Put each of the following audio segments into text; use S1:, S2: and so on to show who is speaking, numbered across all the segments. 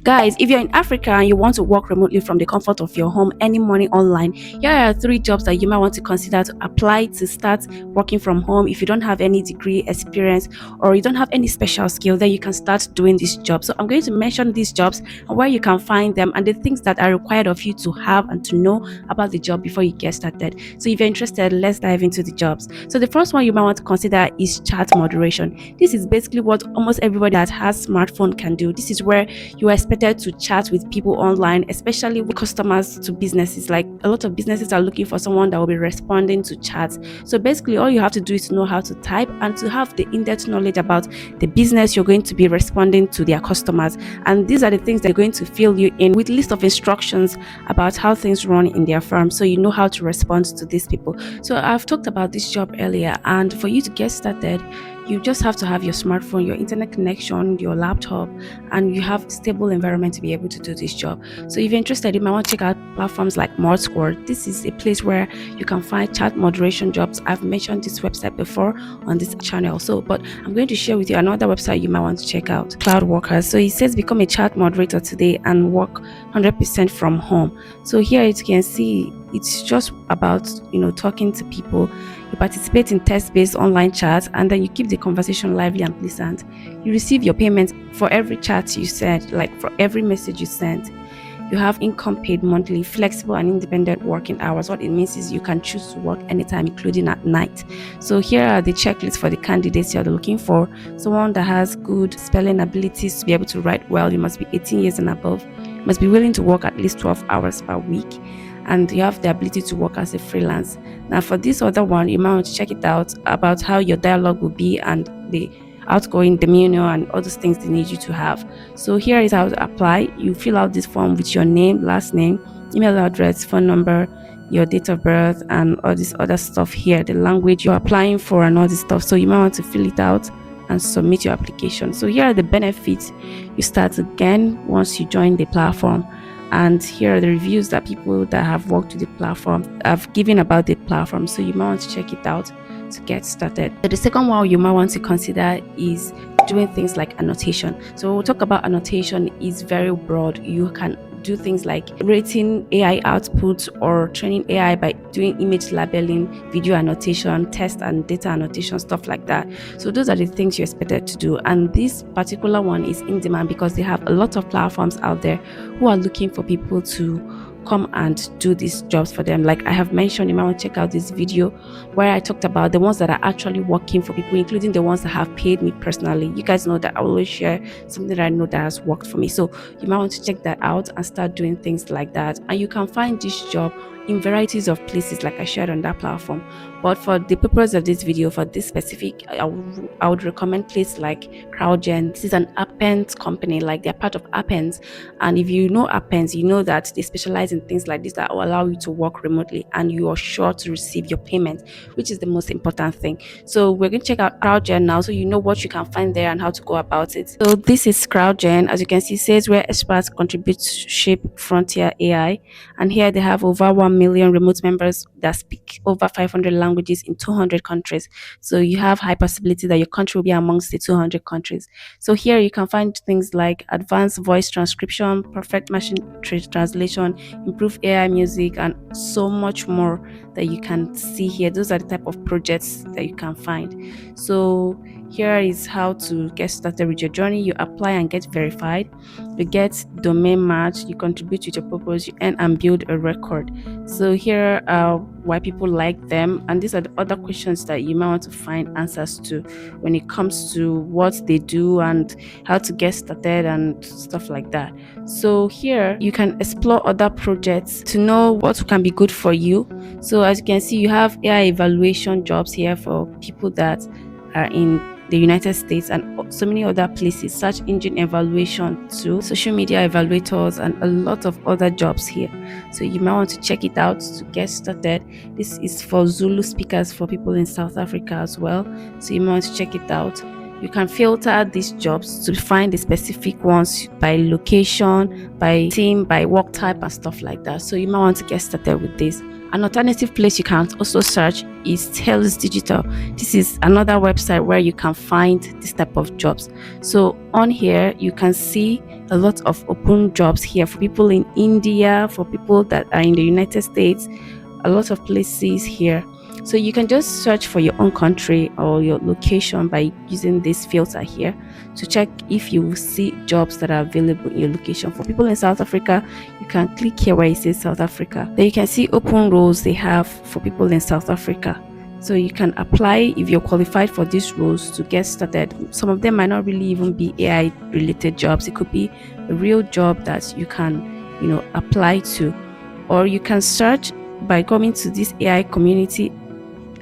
S1: Guys, if you're in Africa and you want to work remotely from the comfort of your home, any money online, here are three jobs that you might want to consider to apply to start working from home. If you don't have any degree experience or you don't have any special skill, then you can start doing this job. So I'm going to mention these jobs and where you can find them and the things that are required of you to have and to know about the job before you get started. So if you're interested, let's dive into the jobs. So the first one you might want to consider is chat moderation. This is basically what almost everybody that has smartphone can do. This is where you are expected to chat with people online, especially with customers to businesses. Like a lot of businesses are looking for someone that will be responding to chats. So basically, all you have to do is to know how to type and to have the in-depth knowledge about the business you're going to be responding to their customers. And these are the things they're going to fill you in with list of instructions about how things run in their firm, so you know how to respond to these people. So I've talked about this job earlier, and for you to get started, you just have to have your smartphone, your internet connection, your laptop, and you have stable environment to be able to do this job. So if you're interested, you might want to check out platforms like ModScore. This is a place where you can find chat moderation jobs. I've mentioned this website before on this channel. But I'm going to share with you another website you might want to check out, Cloud Workers. So it says become a chat moderator today and work 100% from home. So here you can see it's just about talking to people. You participate in test-based online chats and then you keep the conversation lively and pleasant. You receive your payment for every chat you send, like for every message you send. You have income paid monthly, flexible and independent working hours. What it means is you can choose to work anytime, including at night. So here are the checklists for the candidates you're looking for. Someone that has good spelling abilities to be able to write well. You must be 18 years and above. You must be willing to work at least 12 hours per week. And you have the ability to work as a freelance. Now for this other one, you might want to check it out about how your dialogue will be and the outgoing demeanor and all those things they need you to have. So here is how to apply. You fill out this form with your name, last name, email address, phone number, your date of birth, and all this other stuff here, the language you're applying for and all this stuff. So you might want to fill it out and submit your application. So here are the benefits. You start again once you join the platform. And here are the reviews that people that have worked with the platform have given about the platform. So you might want to check it out to get started. So the second one you might want to consider is doing things like annotation. So we'll talk about annotation is very broad. You can do things like rating AI outputs or training AI by doing image labeling, video annotation, text and data annotation, stuff like that. So those are the things you're expected to do. And this particular one is in demand because they have a lot of platforms out there who are looking for people to come and do these jobs for them. Like I have mentioned, you might want to check out this video where I talked about the ones that are actually working for people, including the ones that have paid me personally. You guys know that I always share something that I know that has worked for me. So you might want to check that out and start doing things like that. And you can find this job in varieties of places like I shared on that platform. But for the purpose of this video, for this specific, I would recommend places like CrowdGen. This is an Appens company, like they're part of Appens. And if you know Appens, you know that they specialize in things like this that will allow you to work remotely and you are sure to receive your payment, which is the most important thing. So we're going to check out CrowdGen now so you know what you can find there and how to go about it. So this is CrowdGen. As you can see, it says where experts contribute to shape frontier AI. And here they have over 1 million remote members that speak over 500 languages in 200 countries. So you have high possibility that your country will be amongst the 200 countries. So here you can find things like advanced voice transcription, perfect machine translation, improved AI music, and so much more that you can see here. Those are the type of projects that you can find. So here is how to get started with your journey. You apply and get verified. You get domain match. You contribute with your purpose. You earn and build a record. So here are why people like them. And these are the other questions that you might want to find answers to when it comes to what they do and how to get started and stuff like that. So here you can explore other projects to know what can be good for you. So as you can see, you have AI evaluation jobs here for people that are in the United States and so many other places, search engine evaluation too, social media evaluators, and a lot of other jobs here. So you might want to check it out to get started. This is for Zulu speakers for people in South Africa as well. So you might want to check it out. You can filter these jobs to find the specific ones by location, by team, by work type and stuff like that. So you might want to get started with this. An alternative place you can also search is Tails Digital. This is another website where you can find this type of jobs. So on here you can see a lot of open jobs here for people in India, for people that are in the United States, a lot of places here. So you can just search for your own country or your location by using this filter here to check if you see jobs that are available in your location. For people in South Africa, you can click here where it says South Africa. Then you can see open roles they have for people in South Africa. So you can apply if you're qualified for these roles to get started. Some of them might not really even be AI related jobs. It could be a real job that you can, apply to. Or you can search by going to this AI community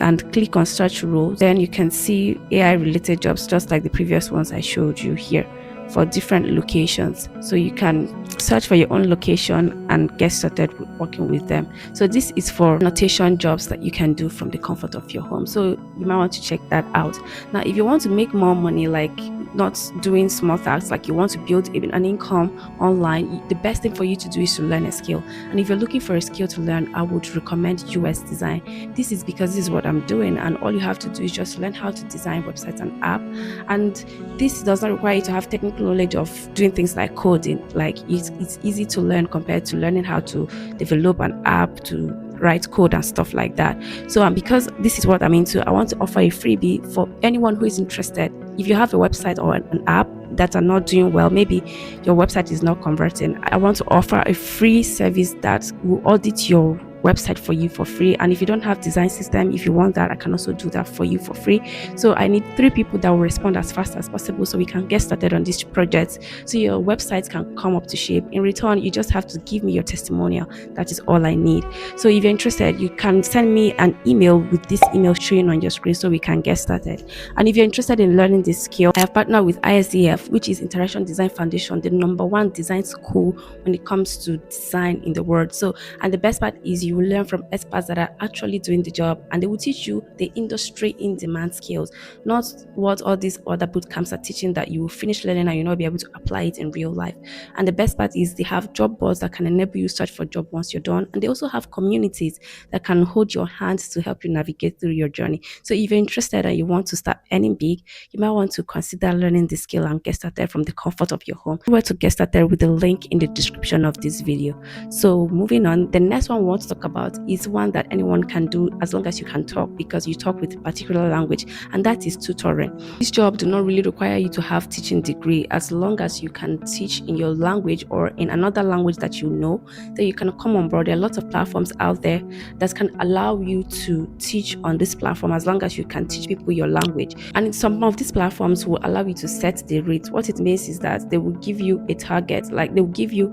S1: and click on search roles. Then you can see AI related jobs just like the previous ones I showed you here for different locations. So you can search for your own location and get started with working with them. So this is for annotation jobs that you can do from the comfort of your home. So you might want to check that out. Now, if you want to make more money, like not doing small tasks, like you want to build an income online, the best thing for you to do is to learn a skill. And if you're looking for a skill to learn, I would recommend UX design. This is because this is what I'm doing, and all you have to do is just learn how to design websites and app. And this does not require you to have technical knowledge of doing things like coding. Like it's easy to learn compared to learning how to develop an app, to write code and stuff like that. So because this is what I'm into, I want to offer a freebie for anyone who is interested. If you have a website or an app that are not doing well, maybe your website is not converting, I want to offer a free service that will audit your website for you for free. And if you don't have design system, if you want that, I can also do that for you for free. So I need 3 people that will respond as fast as possible so we can get started on this project, so your website can come up to shape. In return, you just have to give me your testimonial. That is all I need. So if you're interested, you can send me an email with this email showing on your screen so we can get started. And if you're interested in learning this skill, I have partnered with ISDF, which is Interaction Design Foundation, the #1 design school when it comes to design in the world. So, and the best part is you will learn from experts that are actually doing the job, and they will teach you the industry in demand skills, not what all these other boot camps are teaching that you will finish learning and you'll not be able to apply it in real life. And the best part is they have job boards that can enable you search for job once you're done, and they also have communities that can hold your hands to help you navigate through your journey. So if you're interested and you want to start earning big, you might want to consider learning the skill and get started from the comfort of your home. Where to get started with the link in the description of this video. So moving on, the next one we want to talk about is one that anyone can do as long as you can talk, because you talk with a particular language, and that is tutoring. This job do not really require you to have teaching degree. As long as you can teach in your language or in another language that you know, then you can come on board. There are lots of platforms out there that can allow you to teach on this platform as long as you can teach people your language. And some of these platforms will allow you to set the rate. What it means is that they will give you a target, like they will give you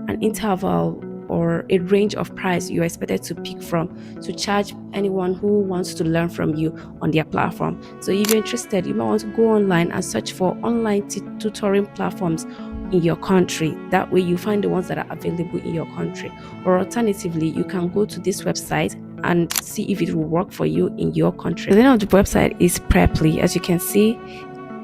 S1: an interval or a range of price you're expected to pick from to charge anyone who wants to learn from you on their platform. So if you're interested, you might want to go online and search for online tutoring platforms in your country. That way you find the ones that are available in your country. Or alternatively, you can go to this website and see if it will work for you in your country. The name of the website is Preply. As you can see,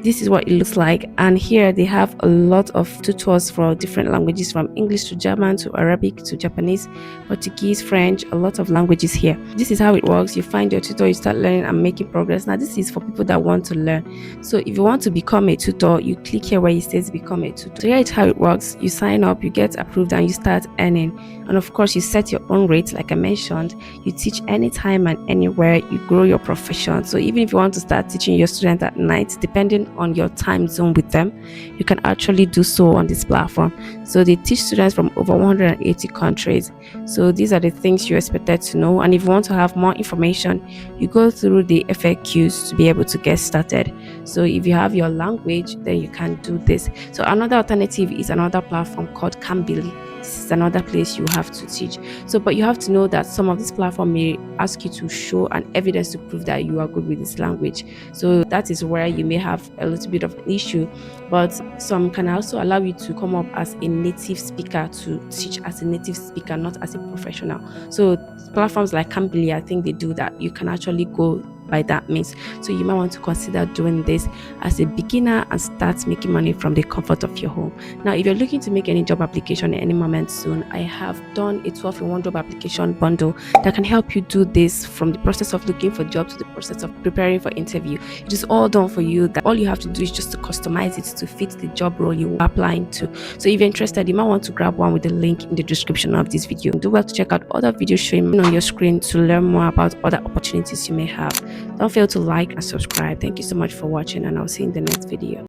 S1: this is what it looks like, and here they have a lot of tutors for different languages, from English to German to Arabic to Japanese, Portuguese, French, a lot of languages here. This is how it works. You find your tutor, you start learning and making progress. Now this is for people that want to learn. So if you want to become a tutor, you click here where it says become a tutor. So here is how it works. You sign up, you get approved, and you start earning. And of course you set your own rates. Like I mentioned, you teach anytime and anywhere. You grow your profession. So even if you want to start teaching your students at night, depending on your time zone with them, you can actually do so on this platform. So they teach students from over 180 countries. So these are the things you're expected to know, and if you want to have more information, you go through the FAQs to be able to get started. So if you have your language, then you can do this. So another alternative is another platform called Cambly. This is another place you have to teach. So but you have to know that some of this platform may ask you to show an evidence to prove that you are good with this language. So that is where you may have a little bit of an issue, but some can also allow you to come up as a native speaker, to teach as a native speaker, not as a professional. So platforms like Cambly, I think they do that. You can actually go by that means. So you might want to consider doing this as a beginner and start making money from the comfort of your home. Now, if you're looking to make any job application at any moment soon, I have done a 12-in-1 job application bundle that can help you do this, from the process of looking for jobs to the process of preparing for interview. It is all done for you. That all you have to do is just to customize it to fit the job role you are applying to. So if you're interested, you might want to grab one with the link in the description of this video. Do well to check out other videos showing on your screen to learn more about other opportunities you may have. Don't fail to like and subscribe. Thank you so much for watching, and I'll see you in the next video.